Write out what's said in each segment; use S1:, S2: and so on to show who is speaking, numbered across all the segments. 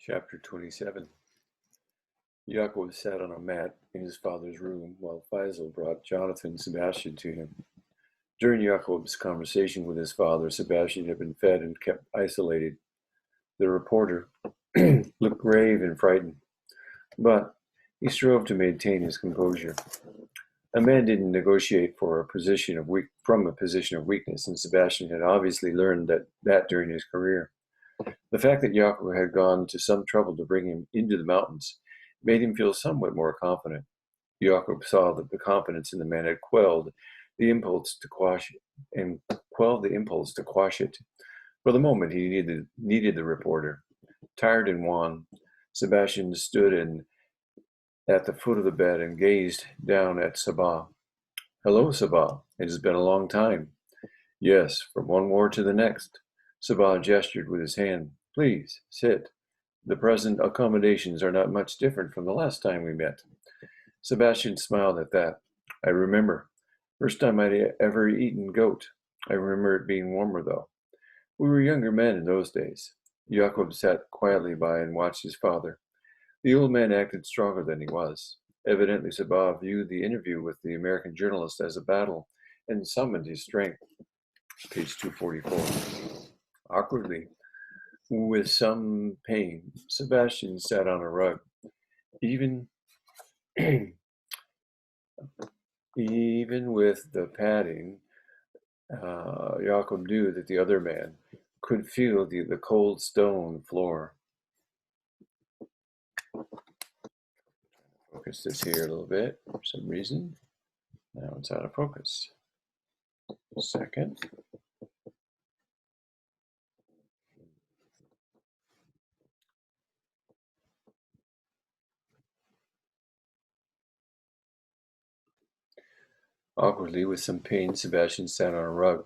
S1: Chapter 27. Yaakov sat on a mat in his father's room while Faisal brought Jonathan and Sebastian to him. During Yaakov's conversation with his father, Sebastian had been fed and kept isolated. The reporter looked grave and frightened, but he strove to maintain his composure. A man didn't negotiate from a position of weakness, and Sebastian had obviously learned that during his career. The fact that Yaakov had gone to some trouble to bring him into the mountains made him feel somewhat more confident. Yaakov saw that the confidence in the man had quelled the impulse to quash it. For the moment, he needed the reporter. Tired and wan, Sebastian stood at the foot of the bed and gazed down at Sabah. "Hello, Sabah. It has been a long time." "Yes, from one war to the next." Sabah gestured with his hand. "Please, sit. The present accommodations are not much different from the last time we met." Sebastian smiled at that. "I remember. First time I'd ever eaten goat. I remember it being warmer, though. We were younger men in those days." Jacob sat quietly by and watched his father. The old man acted stronger than he was. Evidently, Sabah viewed the interview with the American journalist as a battle and summoned his strength. Page 244. Awkwardly, with some pain, Sebastian sat on a rug. Even with the padding, Jacob knew that the other man could feel the cold stone floor. Focus this here a little bit for some reason. Now it's out of focus. Second. Awkwardly, with some pain, Sebastian sat on a rug.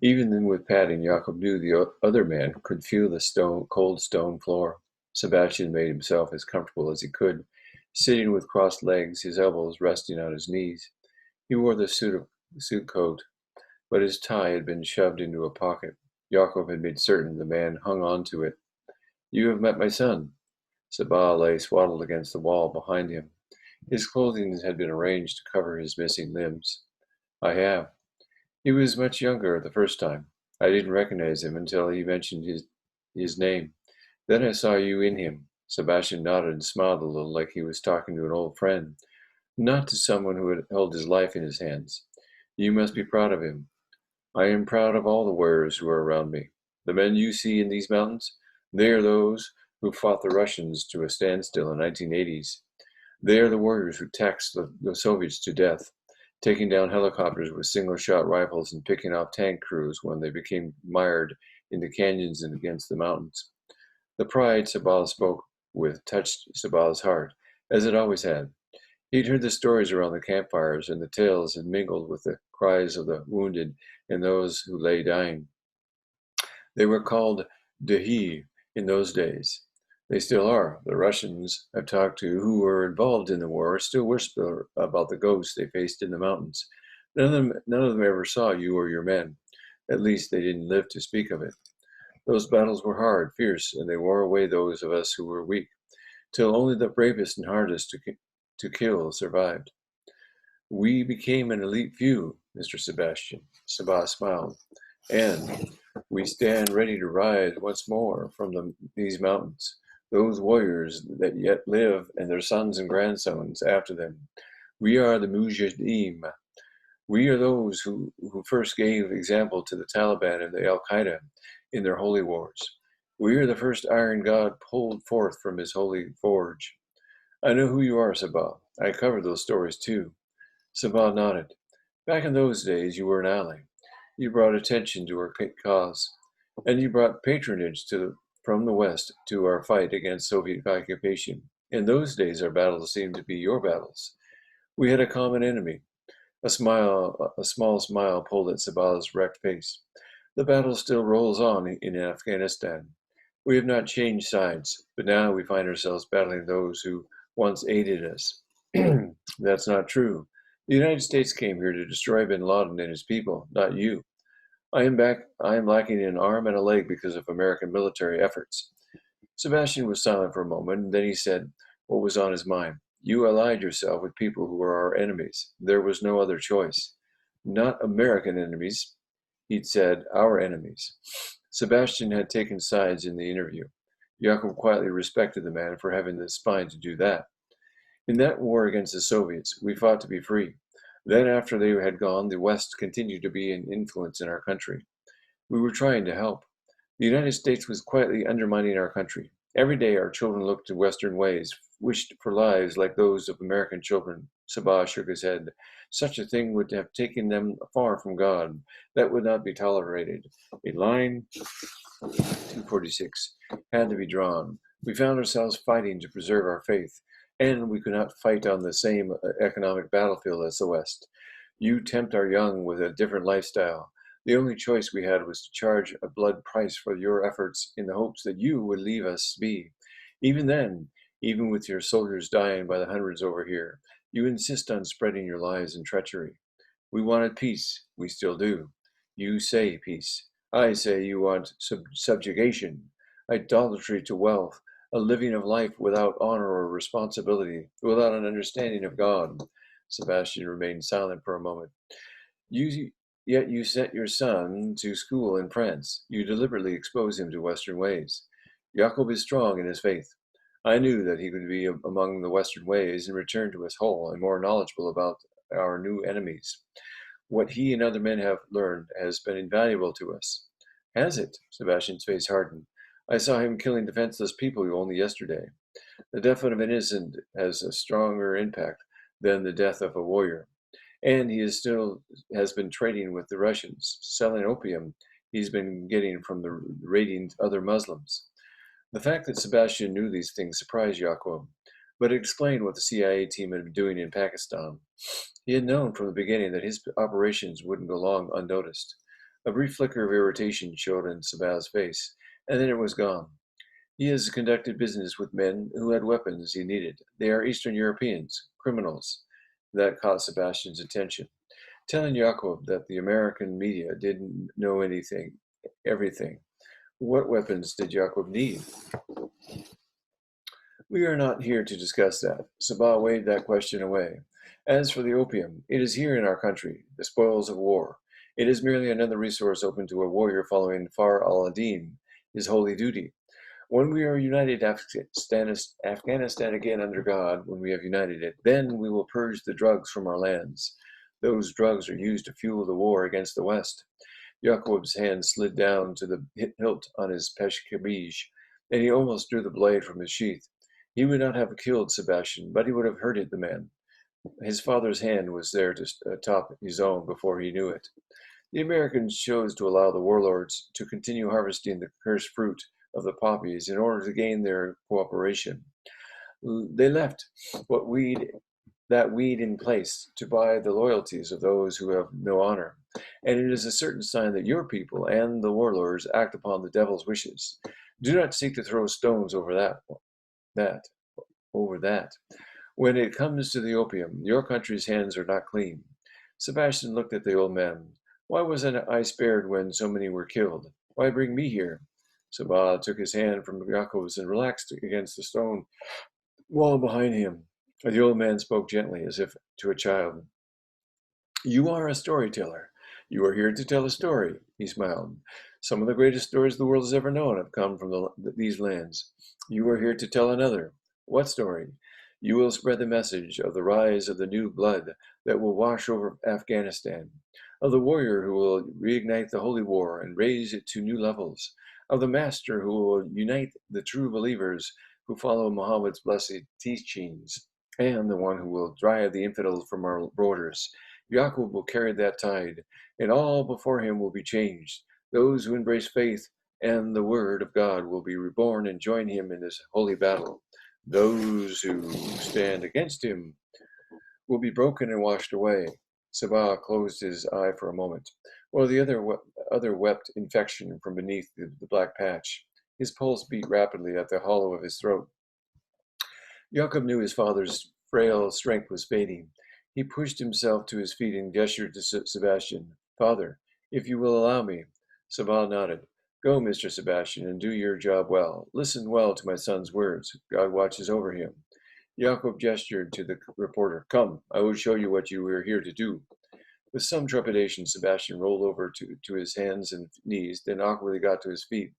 S1: Even then, with padding, Jacob knew the other man could feel the cold stone floor. Sebastian made himself as comfortable as he could, sitting with crossed legs, his elbows resting on his knees. He wore the suit coat, but his tie had been shoved into a pocket. Jacob had made certain the man hung on to it. "You have met my son." Sabah lay swaddled against the wall behind him. His clothing had been arranged to cover his missing limbs. "I have. He was much younger the first time. I didn't recognize him until he mentioned his name. Then I saw you in him." Sebastian nodded and smiled a little, like he was talking to an old friend, not to someone who had held his life in his hands. "You must be proud of him." "I am proud of all the warriors who are around me. The men you see in these mountains, they are those who fought the Russians to a standstill in the 1980s. They are the warriors who taxed the Soviets to death, taking down helicopters with single-shot rifles and picking off tank crews when they became mired in the canyons and against the mountains. The pride Sabah spoke with touched Sabah's heart, as it always had. He'd heard the stories around the campfires, and the tales had mingled with the cries of the wounded and those who lay dying. They were called Dahi in those days. They still are. The Russians I've talked to who were involved in the war still whisper about the ghosts they faced in the mountains. None of them ever saw you or your men. At least they didn't live to speak of it. Those battles were hard, fierce, and they wore away those of us who were weak, till only the bravest and hardest to kill survived. We became an elite few, Mr. Sebastian. Sabah smiled. And we stand ready to rise once more from these mountains. Those warriors that yet live and their sons and grandsons after them. We are the Mujahideen. We are those who first gave example to the Taliban and the Al-Qaeda in their holy wars. We are the first iron god pulled forth from his holy forge. I know who you are, Sabah. I covered those stories too. Sabah nodded. Back in those days, you were an ally. You brought attention to our cause, and you brought patronage from the West to our fight against Soviet occupation. In those days, our battles seemed to be your battles. We had a common enemy. A small smile pulled at Sabah's wrecked face. The battle still rolls on in Afghanistan. We have not changed sides, but now we find ourselves battling those who once aided us. That's not true. The United States came here to destroy bin Laden and his people, not you. I am lacking an arm and a leg because of American military efforts. Sebastian was silent for a moment, and then he said what was on his mind. You allied yourself with people who are our enemies. There was no other choice. Not American enemies, he'd said, our enemies. Sebastian had taken sides in the interview. Yakov quietly respected the man for having the spine to do that. In that war against the Soviets, we fought to be free. Then, after they had gone, the West continued to be an influence in our country. We were trying to help. The United States was quietly undermining our country. Every day our children looked to Western ways, wished for lives like those of American children. Sabah shook his head. Such a thing would have taken them far from God. That would not be tolerated. A line, 246, had to be drawn. We found ourselves fighting to preserve our faith, and we could not fight on the same economic battlefield as the West. You tempt our young with a different lifestyle. The only choice we had was to charge a blood price for your efforts in the hopes that you would leave us be. Even then, even with your soldiers dying by the hundreds over here, you insist on spreading your lies and treachery. We wanted peace. We still do. You say peace. I say you want subjugation, idolatry to wealth, a living of life without honor or responsibility, without an understanding of God. Sebastian remained silent for a moment. You, Yet you sent your son to school in France. You deliberately expose him to Western ways. Jacob is strong in his faith. I knew that he would be among the Western ways and return to us whole and more knowledgeable about our new enemies. What he and other men have learned has been invaluable to us. Has it? Sebastian's face hardened. I saw him killing defenseless people only yesterday. The death of an innocent has a stronger impact than the death of a warrior. And he is still has been trading with the Russians, selling opium he's been getting from the raiding other Muslims. The fact that Sebastian knew these things surprised Yaquub, but it explained what the CIA team had been doing in Pakistan. He had known from the beginning that his operations wouldn't go long unnoticed. A brief flicker of irritation showed in Sabah's face, and then it was gone. He has conducted business with men who had weapons he needed. They are Eastern Europeans, criminals. That caught Sebastian's attention. Telling Yaakov that the American media didn't know everything. What weapons did Yaakov need? We are not here to discuss that. Sabah waved that question away. As for the opium, it is here in our country, the spoils of war. It is merely another resource open to a warrior following Far al-Adin, his holy duty. When we are united Afghanistan again under God, when we have united it, then we will purge the drugs from our lands. Those drugs are used to fuel the war against the West. Jacob's hand slid down to the hilt on his peshkabij, and he almost drew the blade from his sheath. He would not have killed Sebastian, but he would have hurted the man. His father's hand was there to top his own before he knew it. The Americans chose to allow the warlords to continue harvesting the cursed fruit of the poppies in order to gain their cooperation. They left that weed in place to buy the loyalties of those who have no honor. And it is a certain sign that your people and the warlords act upon the devil's wishes. Do not seek to throw stones over that. When it comes to the opium, your country's hands are not clean. Sebastian looked at the old man. Why wasn't I spared when so many were killed? Why bring me here? Sabah took his hand from Yaakov's and relaxed against the stone wall behind him. The old man spoke gently, as if to a child. You are a storyteller. You are here to tell a story, he smiled. Some of the greatest stories the world has ever known have come from these lands. You are here to tell another. What story? You will spread the message of the rise of the new blood that will wash over Afghanistan, of the warrior who will reignite the holy war and raise it to new levels, of the master who will unite the true believers who follow Muhammad's blessed teachings, and the one who will drive the infidels from our borders. Yaqub will carry that tide, and all before him will be changed. Those who embrace faith and the word of God will be reborn and join him in this holy battle. Those who stand against him will be broken and washed away. Sabah closed his eye for a moment, while the other wept infection from beneath the black patch. His pulse beat rapidly at the hollow of his throat. Jacob knew his father's frail strength was fading. He pushed himself to his feet and gestured to Sebastian. Father, if you will allow me. Sabah nodded. Go, Mr. Sebastian, and do your job well. Listen well to my son's words. God watches over him. Jacob gestured to the reporter. Come, I will show you what you are here to do. With some trepidation, Sebastian rolled over to his hands and knees, then awkwardly got to his feet.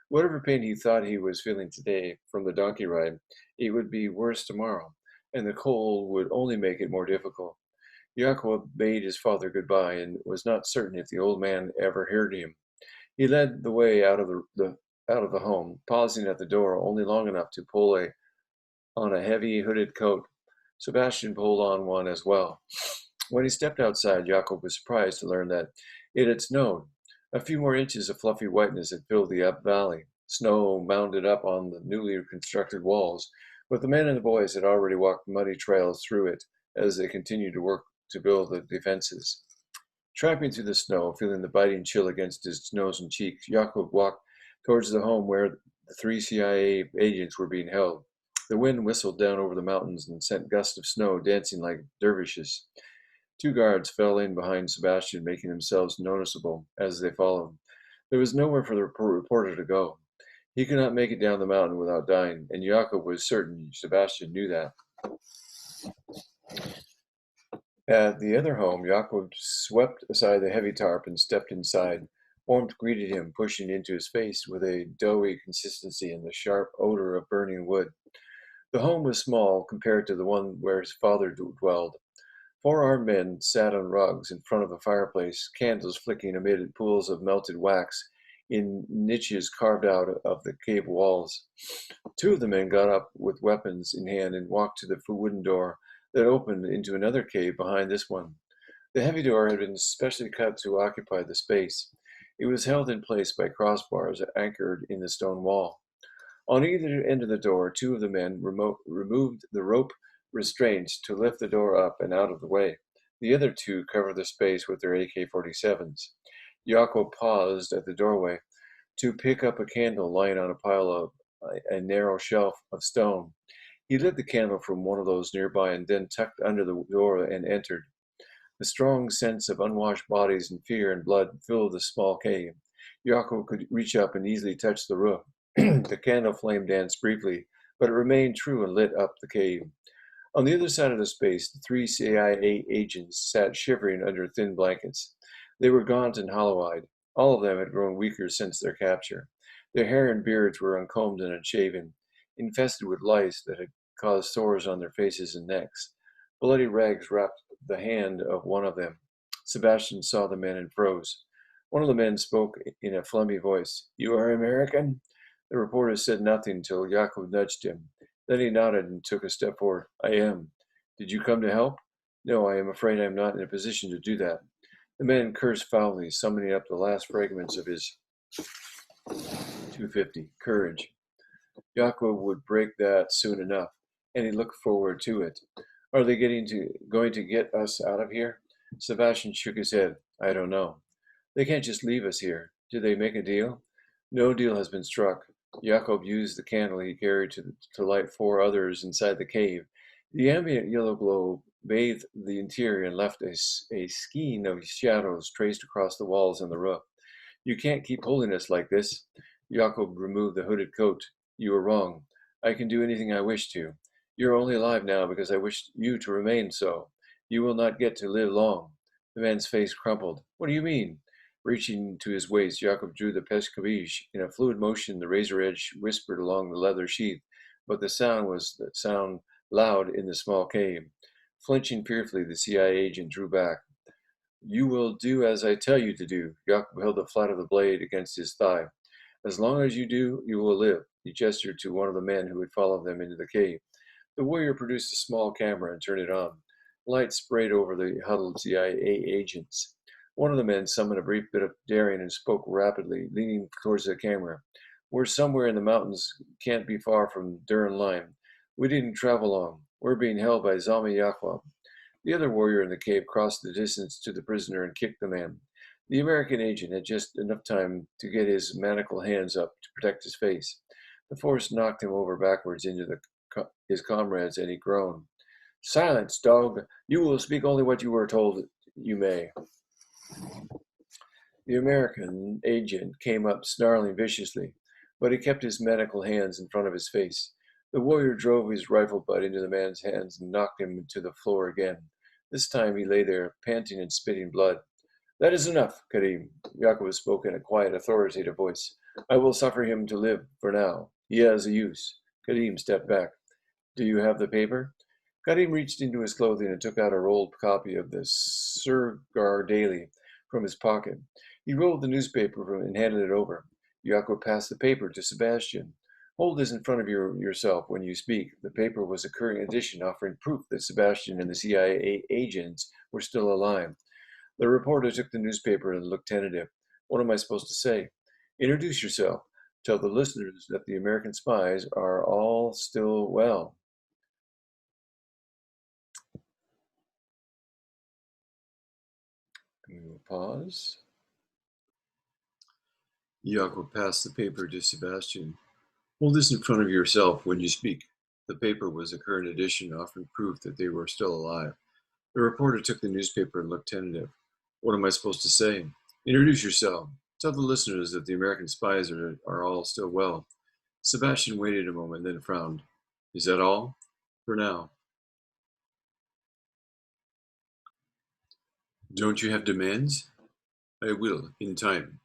S1: Whatever pain he thought he was feeling today from the donkey ride, it would be worse tomorrow, and the cold would only make it more difficult. Jacob bade his father goodbye and was not certain if the old man ever heard him. He led the way out of the home, pausing at the door only long enough to pull on a heavy hooded coat. Sebastian pulled on one as well. When he stepped outside, Jacob was surprised to learn that it had snowed. A few more inches of fluffy whiteness had filled the up valley. Snow mounded up on the newly constructed walls, but the men and the boys had already walked muddy trails through it as they continued to work to build the defenses. Tramping through the snow, feeling the biting chill against his nose and cheeks, Jacob walked towards the home where the three CIA agents were being held. The wind whistled down over the mountains and sent gusts of snow dancing like dervishes. Two guards fell in behind Sebastian, making themselves noticeable as they followed. There was nowhere for the reporter to go. He could not make it down the mountain without dying, and Jacob was certain Sebastian knew that. At the other home, Jacob swept aside the heavy tarp and stepped inside. Warmth greeted him, pushing into his face with a doughy consistency and the sharp odor of burning wood. The home was small compared to the one where his father dwelled. Four armed men sat on rugs in front of the fireplace, candles flicking amid pools of melted wax in niches carved out of the cave walls. Two of the men got up with weapons in hand and walked to the wooden door that opened into another cave behind this one. The heavy door had been specially cut to occupy the space. It was held in place by crossbars anchored in the stone wall. On either end of the door, two of the men removed the rope restraints to lift the door up and out of the way. The other two covered the space with their AK-47s. Jacob paused at the doorway to pick up a candle lying on a pile of a narrow shelf of stone. He lit the candle from one of those nearby and then tucked under the door and entered. The strong sense of unwashed bodies and fear and blood filled the small cave. Jacob could reach up and easily touch the roof. The candle flame danced briefly, but it remained true and lit up the cave. On the other side of the space, the three CIA agents sat shivering under thin blankets. They were gaunt and hollow-eyed. All of them had grown weaker since their capture. Their hair and beards were uncombed and unshaven, infested with lice that had caused sores on their faces and necks. Bloody rags wrapped the hand of one of them. Sebastian saw the men and froze. One of the men spoke in a flummy voice. You are American? The reporter said nothing till Jacob nudged him. Then he nodded and took a step forward. I am. Did you come to help? No, I am afraid I am not in a position to do that. The man cursed foully, summoning up the last fragments of his 250. Courage. Jacob would break that soon enough, and he looked forward to it. Are they going to get us out of here? Sebastian shook his head. I don't know. They can't just leave us here. Did they make a deal? No deal has been struck. Jacob used the candle he carried to light four others inside the cave. The ambient yellow glow bathed the interior and left a skein of shadows traced across the walls and the roof. You can't keep holding us like this. Jacob removed the hooded coat. You were wrong. I can do anything I wish to. You're only alive now because I wish you to remain so. You will not get to live long. The man's face crumpled. What do you mean? Reaching to his waist, Jacob drew the pescavige. In a fluid motion, the razor edge whispered along the leather sheath, but the sound loud in the small cave. Flinching fearfully, the CIA agent drew back. You will do as I tell you to do. Jacob held the flat of the blade against his thigh. As long as you do, you will live. He gestured to one of the men who had followed them into the cave. The warrior produced a small camera and turned it on. Light sprayed over the huddled CIA agents. One of the men summoned a brief bit of daring and spoke rapidly, leaning towards the camera. We're somewhere in the mountains, can't be far from Duran Line. We didn't travel long. We're being held by Zami Yakwa. The other warrior in the cave crossed the distance to the prisoner and kicked the man. The American agent had just enough time to get his manacled hands up to protect his face. The force knocked him over backwards into his comrades, and he groaned. Silence, dog! You will speak only what you were told you may. The American agent came up snarling viciously, but he kept his manacled hands in front of his face. The warrior drove his rifle butt into the man's hands and knocked him to the floor again. This time he lay there, panting and spitting blood. That is enough, Karim. Yakov spoke in a quiet, authoritative voice. I will suffer him to live for now. He has a use. Karim stepped back. Do you have the paper? Karim reached into his clothing and took out a rolled copy of the Surgar Daily from his pocket. He rolled the newspaper and handed it over. Yakov passed the paper to Sebastian. Hold this in front of yourself when you speak. The paper was a current edition offering proof that Sebastian and the CIA agents were still alive. The reporter took the newspaper and looked tentative. What am I supposed to say? Introduce yourself. Tell the listeners that the American spies are all still well. We will pause. Yakov passed the paper to Sebastian. Hold this in front of yourself when you speak. The paper was a current edition offering proof that they were still alive. The reporter took the newspaper and looked tentative. What am I supposed to say? Introduce yourself. Tell the listeners that the American spies are all still well. Sebastian waited a moment, then frowned. Is that all? For now. Don't you have demands? I will, in time.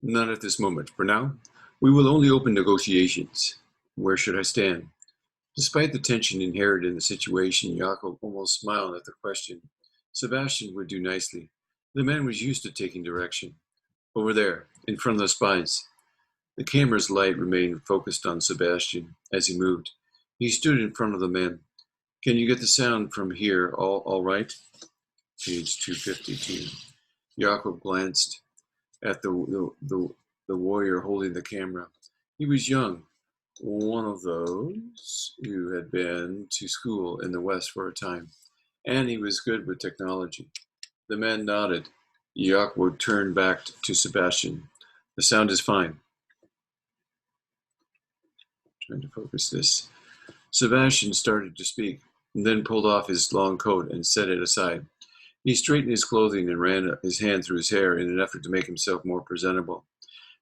S1: Not at this moment. For now, we will only open negotiations. Where should I stand? Despite the tension inherent in the situation, Yakov almost smiled at the question. Sebastian would do nicely. The man was used to taking direction. Over there, in front of the spies. The camera's light remained focused on Sebastian as he moved. He stood in front of the man. Can you get the sound from here all right? Page 252. Yakov glanced at the warrior holding the camera. He was young, one of those who had been to school in the West for a time, and he was good with technology. The man nodded. Yakov turned back to Sebastian. The sound is fine. Trying to focus this. Sebastian started to speak, and then pulled off his long coat and set it aside. He straightened his clothing and ran his hand through his hair in an effort to make himself more presentable.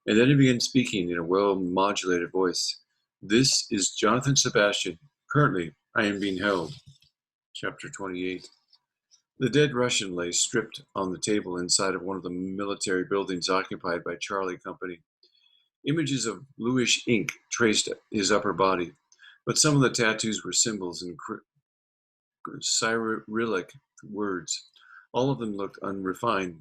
S1: And then he began speaking in a well-modulated voice. This is Jonathan Sebastian. Currently, I am being held. Chapter 28. The dead Russian lay stripped on the table inside of one of the military buildings occupied by Charlie Company. Images of bluish ink traced his upper body, but some of the tattoos were symbols and Cyrillic words. All of them looked unrefined,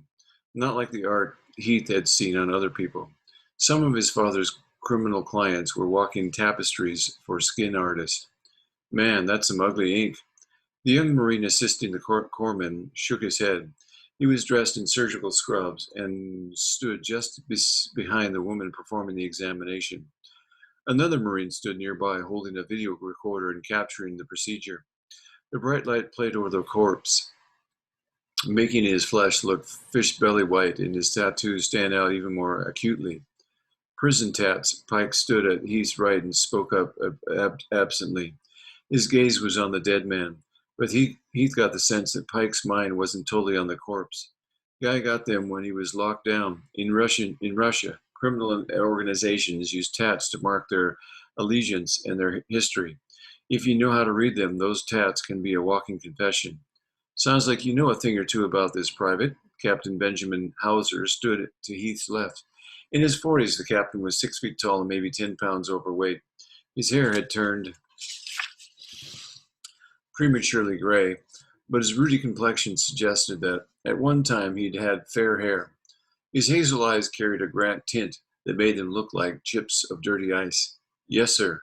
S1: not like the art Heath had seen on other people. Some of his father's criminal clients were walking tapestries for skin artists. Man, that's some ugly ink. The young Marine assisting the corpsman shook his head. He was dressed in surgical scrubs and stood just behind the woman performing the examination. Another Marine stood nearby holding a video recorder and capturing the procedure. The bright light played over the corpse, making his flesh look fish belly white and his tattoos stand out even more acutely. Prison tats. Pike stood at Heath's right and spoke up absently. His gaze was on the dead man, but Heath got the sense that Pike's mind wasn't totally on the corpse. Guy got them when he was locked down. In Russia, criminal organizations use tats to mark their allegiance and their history. If you know how to read them, those tats can be a walking confession. Sounds like you know a thing or two about this, Private. Captain Benjamin Hauser stood to Heath's left. In his 40s, the captain was 6 feet tall and maybe 10 pounds overweight. His hair had turned prematurely gray, but his ruddy complexion suggested that at one time he'd had fair hair. His hazel eyes carried a grant tint that made them look like chips of dirty ice. Yes, sir.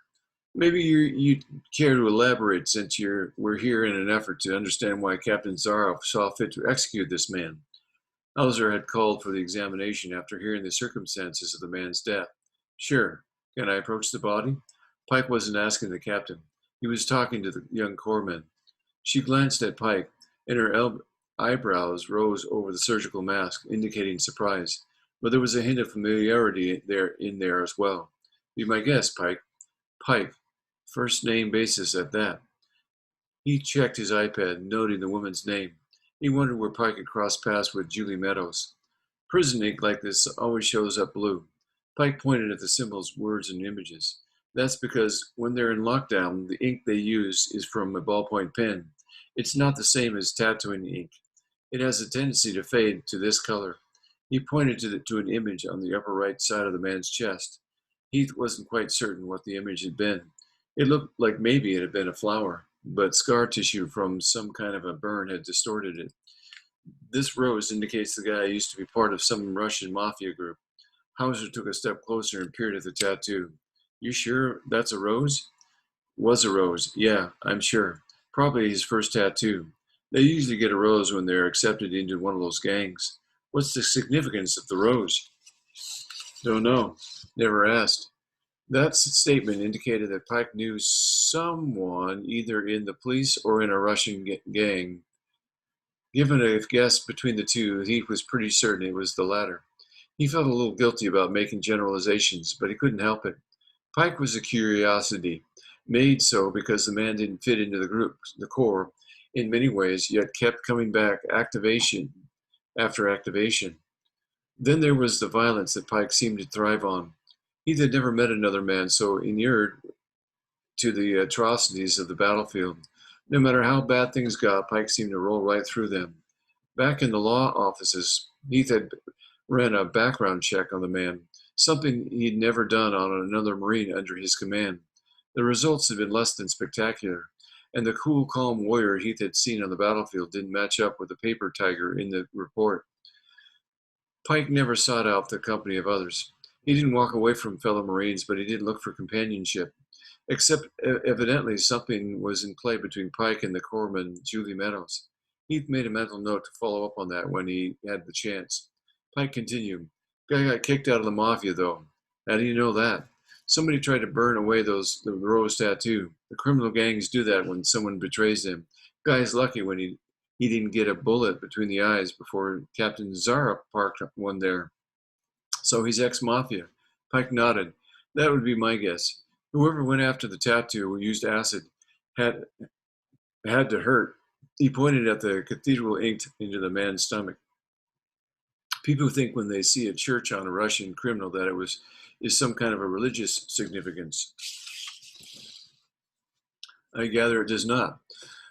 S1: Maybe you'd care to elaborate since we're here in an effort to understand why Captain Zaroff saw fit to execute this man. Hauser had called for the examination after hearing the circumstances of the man's death. Sure. Can I approach the body? Pike wasn't asking the captain. He was talking to the young corpsman. She glanced at Pike, and her eyebrows rose over the surgical mask, indicating surprise. But there was a hint of familiarity in there as well. Be my guest, Pike. Pike. First name basis at that. He checked his iPad, noting the woman's name. He wondered where Pike had crossed paths with Julie Meadows. Prison ink like this always shows up blue. Pike pointed at the symbols, words, and images. That's because when they're in lockdown, the ink they use is from a ballpoint pen. It's not the same as tattooing ink. It has a tendency to fade to this color. He pointed to an image on the upper right side of the man's chest. Heath wasn't quite certain what the image had been. It looked like maybe it had been a flower, but scar tissue from some kind of a burn had distorted it. This rose indicates the guy used to be part of some Russian mafia group. Hauser took a step closer and peered at the tattoo. You sure that's a rose? Was a rose. Yeah, I'm sure. Probably his first tattoo. They usually get a rose when they're accepted into one of those gangs. What's the significance of the rose? Don't know. Never asked. That statement indicated that Pike knew someone either in the police or in a Russian gang. Given a guess between the two, he was pretty certain it was the latter. He felt a little guilty about making generalizations, but he couldn't help it. Pike was a curiosity, made so because the man didn't fit into the group, the core, in many ways, yet kept coming back activation after activation. Then there was the violence that Pike seemed to thrive on. He had never met another man so inured to the atrocities of the battlefield. No matter how bad things got, Pike seemed to roll right through them. Back in the law offices, Heath had ran a background check on the man, something he'd never done on another Marine under his command. The results had been less than spectacular, and the cool, calm warrior Heath had seen on the battlefield didn't match up with the paper tiger in the report. Pike never sought out the company of others. He didn't walk away from fellow Marines, but he didn't look for companionship. Except evidently something was in play between Pike and the corpsman Julie Meadows. Heath made a mental note to follow up on that when he had the chance. Pike continued. Guy got kicked out of the mafia, though. How do you know that? Somebody tried to burn away the rose tattoo. The criminal gangs do that when someone betrays them. Guy's lucky when he didn't get a bullet between the eyes before Captain Zara parked one there. So he's ex-mafia. Pike nodded. That would be my guess. Whoever went after the tattoo or used acid had to hurt. He pointed at the cathedral inked into the man's stomach. People think when they see a church on a Russian criminal that is some kind of a religious significance. I gather it does not.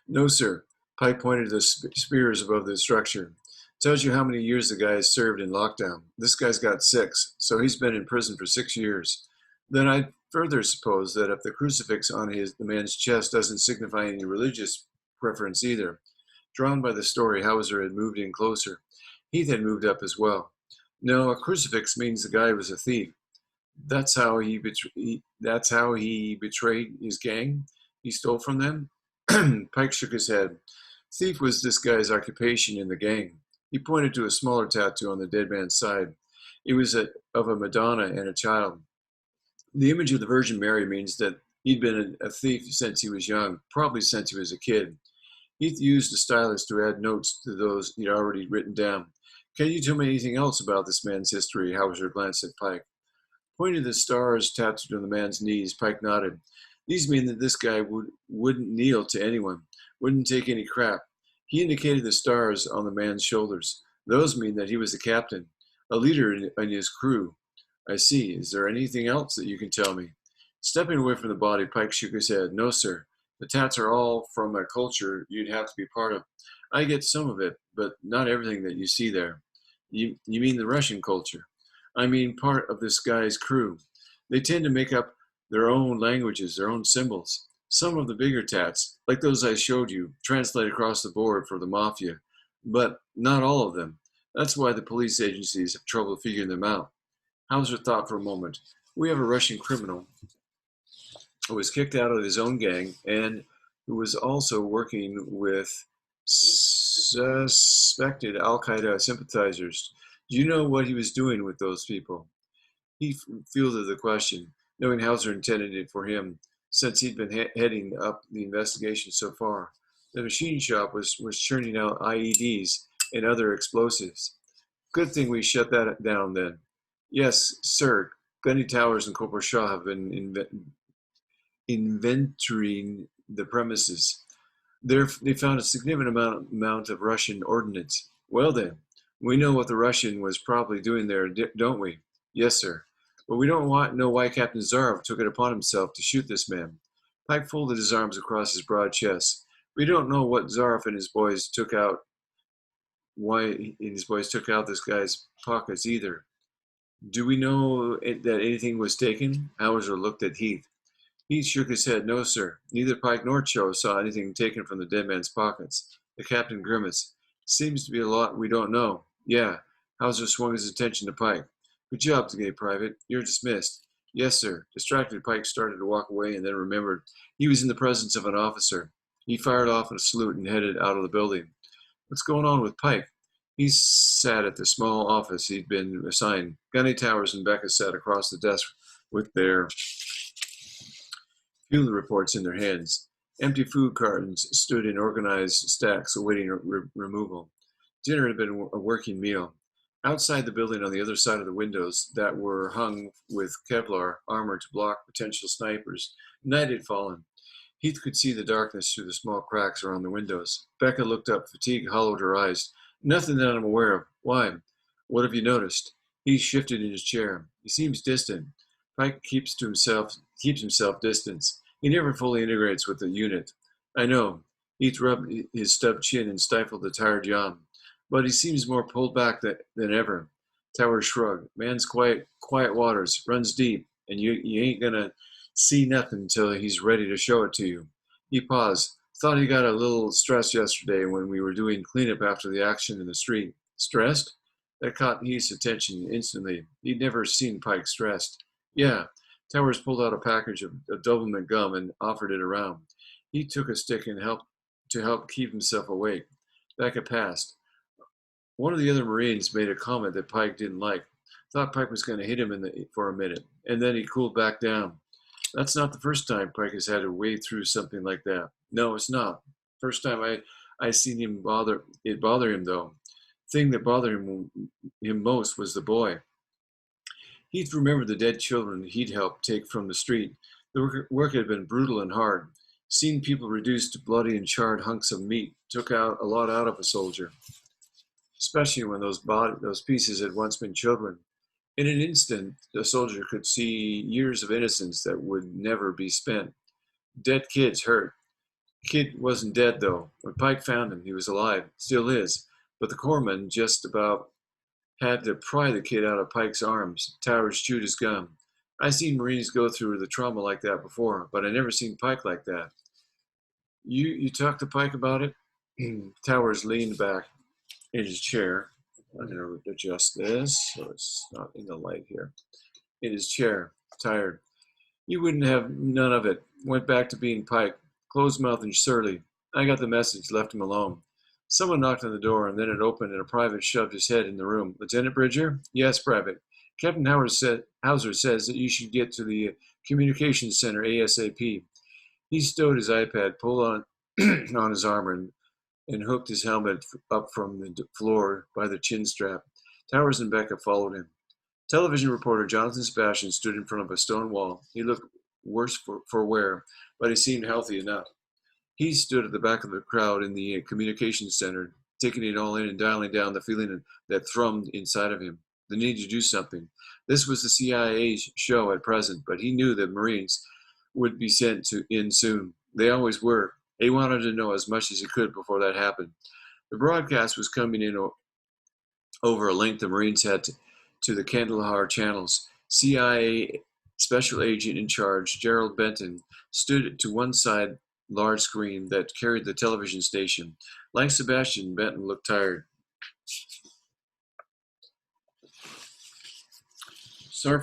S1: No, sir. Pike pointed to the spears above the structure. Tells you how many years the guy has served in lockdown. This guy's got 6, so he's been in prison for 6 years. Then I'd further suppose that if the crucifix on the man's chest doesn't signify any religious preference either. Drawn by the story, Hauser had moved in closer. Heath had moved up as well. No, a crucifix means the guy was a thief. That's how he betrayed his gang. He stole from them. Pike shook his head. Thief was this guy's occupation in the gang. He pointed to a smaller tattoo on the dead man's side. It was of a Madonna and a child. The image of the Virgin Mary means that he'd been a thief since he was young, probably since he was a kid. Heath used a stylus to add notes to those he'd already written down. Can you tell me anything else about this man's history? Hauser glanced at Pike. Pointing to the stars tattooed on the man's knees, Pike nodded. These mean that this guy wouldn't kneel to anyone, wouldn't take any crap. He indicated the stars on the man's shoulders. Those mean that he was a captain, a leader in his crew. I see. Is there anything else that you can tell me? Stepping away from the body, Pike shook his head. No, sir. The tats are all from a culture you'd have to be part of. I get some of it, but not everything that you see there. You mean the Russian culture? I mean part of this guy's crew. They tend to make up their own languages, their own symbols. Some of the bigger tats, like those I showed you, translate across the board for the mafia, but not all of them. That's why the police agencies have trouble figuring them out. Hauser thought for a moment. We have a Russian criminal who was kicked out of his own gang and who was also working with suspected Al-Qaeda sympathizers. Do you know what he was doing with those people? He fielded the question, knowing Hauser intended it for him, since he'd been heading up the investigation so far. The machine shop was churning out IEDs and other explosives. Good thing we shut that down then. Yes, sir. Gunny Towers and Corporal Shaw have been inventorying the premises. They found a significant amount of Russian ordnance. Well then, We know what the Russian was probably doing there, don't we? Yes, sir. But we don't know why Captain Zarov took it upon himself to shoot this man. Pike folded his arms across his broad chest. We don't know what Zarov and his boys took out, why his boys took out this guy's pockets either. Do we know that anything was taken? Hauser looked at Heath. Heath shook his head. No, sir. Neither Pike nor Cho saw anything taken from the dead man's pockets. The captain grimaced. Seems to be a lot we don't know. Yeah. Hauser swung his attention to Pike. Good job today, Private. You're dismissed. Yes, sir. Distracted, Pike started to walk away and then remembered he was in the presence of an officer. He fired off a salute and headed out of the building. What's going on with Pike? He sat at the small office he'd been assigned. Gunny Towers and Becca sat across the desk with their fuel reports in their hands. Empty food cartons stood in organized stacks awaiting removal. Dinner had been a working meal. Outside the building on the other side of the windows that were hung with Kevlar armor to block potential snipers, night had fallen. Heath could see the darkness through the small cracks around the windows. Becca looked up. Fatigue hollowed her eyes. Nothing that I'm aware of. Why? What have you noticed? He shifted in his chair. He seems distant. Pike keeps himself distant. He never fully integrates with the unit. I know. Heath rubbed his stubbed chin and stifled a tired yawn. But he seems more pulled back than ever. Towers shrugged. Man's quiet waters, runs deep, and you ain't gonna see nothing until he's ready to show it to you. He paused. Thought he got a little stressed yesterday when we were doing cleanup after the action in the street. Stressed? That caught Heath's attention instantly. He'd never seen Pike stressed. Yeah. Towers pulled out a package of Doberman gum and offered it around. He took a stick and helped keep himself awake. Becca passed. One of the other Marines made a comment that Pike didn't like. Thought Pike was going to hit him for a minute, and then he cooled back down. That's not the first time Pike has had to wade through something like that. No, it's not. First time I seen him bother him though. Thing that bothered him most was the boy. He'd remembered the dead children he'd helped take from the street. The work had been brutal and hard. Seeing people reduced to bloody and charred hunks of meat took out a lot out of a soldier, especially when those pieces had once been children. In an instant, the soldier could see years of innocence that would never be spent. Dead kids hurt. Kid wasn't dead, though. When Pike found him, he was alive. Still is. But the corpsman just about had to pry the kid out of Pike's arms. Towers chewed his gum. I seen Marines go through the trauma like that before, but I never seen Pike like that. You talked to Pike about it? Towers leaned back in his chair. I'm going to adjust this so it's not in the light here. In his chair, tired. You wouldn't have none of it. Went back to being Pike, closed-mouthed and surly. I got the message, left him alone. Someone knocked on the door, and then it opened, and a private shoved his head in the room. Lieutenant Bridger? Yes, Private. Captain Hauser says that you should get to the communications center ASAP. He stowed his iPad, pulled on on his armor, and hooked his helmet up from the floor by the chin strap. Towers and Becca followed him. Television reporter Jonathan Sebastian stood in front of a stone wall. He looked worse for wear, but he seemed healthy enough. He stood at the back of the crowd in the communications center, taking it all in and dialing down the feeling that thrummed inside of him. The need to do something. This was the CIA's show at present, but he knew that Marines would be sent in soon. They always were. He wanted to know as much as he could before that happened. The broadcast was coming in over a link the Marines had to the Kandahar channels. CIA Special Agent in charge, Gerald Benton, stood to one side large screen that carried the television station. Like Sebastian, Benton looked tired. So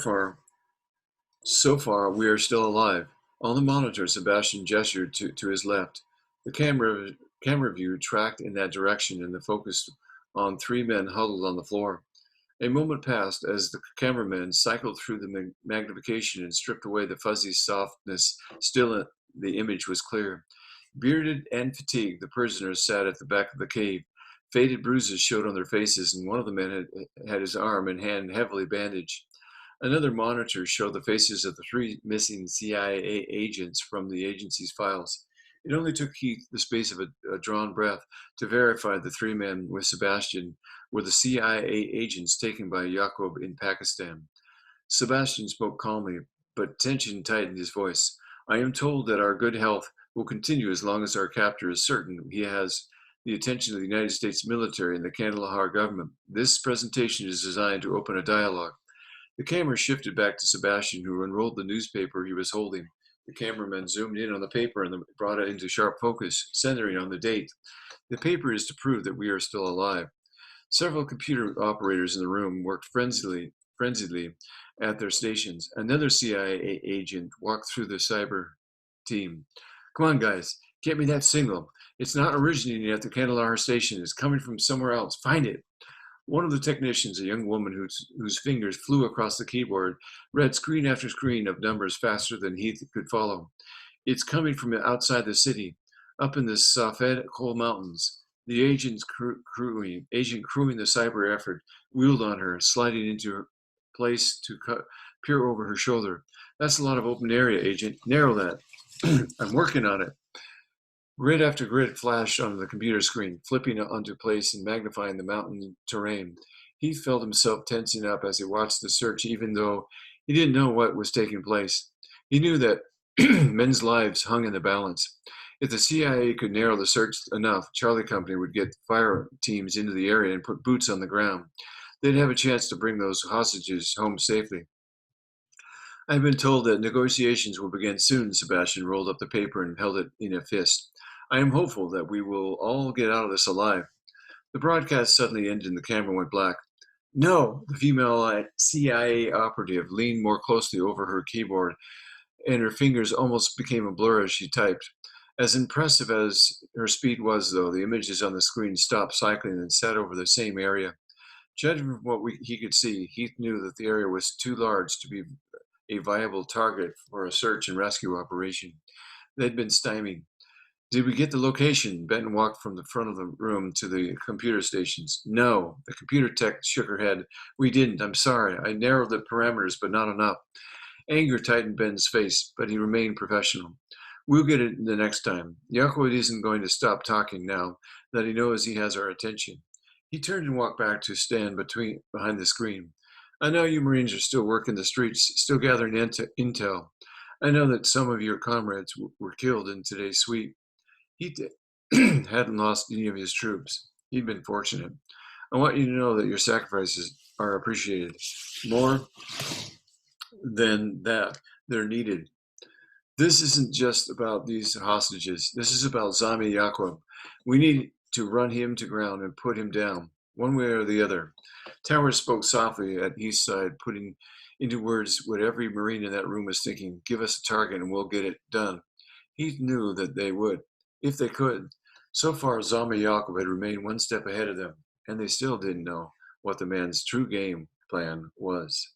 S1: far, we are still alive. On the monitor, Sebastian gestured to his left. The camera view tracked in that direction and the focus on three men huddled on the floor. A moment passed as the cameraman cycled through the magnification and stripped away the fuzzy softness. Still, the image was clear. Bearded and fatigued, the prisoners sat at the back of the cave. Faded bruises showed on their faces, and one of the men had his arm and hand heavily bandaged. Another monitor showed the faces of the three missing CIA agents from the agency's files. It only took Heath the space of a drawn breath to verify the three men with Sebastian were the CIA agents taken by Yaqub in Pakistan. Sebastian spoke calmly, but tension tightened his voice. I am told that our good health will continue as long as our captor is certain he has the attention of the United States military and the Kandahar government. This presentation is designed to open a dialogue. The camera shifted back to Sebastian, who unrolled the newspaper he was holding. The cameraman zoomed in on the paper and brought it into sharp focus, centering on the date. The paper is to prove that we are still alive. Several computer operators in the room worked frenziedly at their stations. Another CIA agent walked through the cyber team. Come on, guys, get me that signal. It's not originating at the Kandahar station. It's coming from somewhere else. Find it. One of the technicians, a young woman whose fingers flew across the keyboard, read screen after screen of numbers faster than he could follow. It's coming from outside the city, up in the Safed coal mountains. The agent crewing the cyber effort wheeled on her, sliding into her place to peer over her shoulder. That's a lot of open area, Agent. Narrow that. I'm working on it. Grid after grid flashed on the computer screen, flipping onto place and magnifying the mountain terrain. He felt himself tensing up as he watched the search, even though he didn't know what was taking place. He knew that men's lives hung in the balance. If the CIA could narrow the search enough, Charlie Company would get fire teams into the area and put boots on the ground. They'd have a chance to bring those hostages home safely. I've been told that negotiations will begin soon. Sebastian rolled up the paper and held it in a fist. I am hopeful that we will all get out of this alive. The broadcast suddenly ended and the camera went black. No, the female CIA operative leaned more closely over her keyboard and her fingers almost became a blur as she typed. As impressive as her speed was, though, the images on the screen stopped cycling and sat over the same area. Judging from what he could see, Heath knew that the area was too large to be a viable target for a search and rescue operation. They'd been stymied. Did we get the location? Benton walked from the front of the room to the computer stations. No, the computer tech shook her head. We didn't. I'm sorry. I narrowed the parameters, but not enough. Anger tightened Ben's face, but he remained professional. We'll get it the next time. Yaakov isn't going to stop talking now that he knows he has our attention. He turned and walked back to stand behind the screen. I know you Marines are still working the streets, still gathering intel. I know that some of your comrades were killed in today's sweep. He hadn't lost any of his troops. He'd been fortunate. I want you to know that your sacrifices are appreciated. More than that, they're needed. This isn't just about these hostages. This is about Zami Yaquub. We need to run him to ground and put him down, one way or the other. Towers spoke softly at Heath's side, putting into words what every Marine in that room was thinking. Give us a target and we'll get it done. Heath knew that they would, if they could. So far, Zami Yaquub had remained one step ahead of them, and they still didn't know what the man's true game plan was.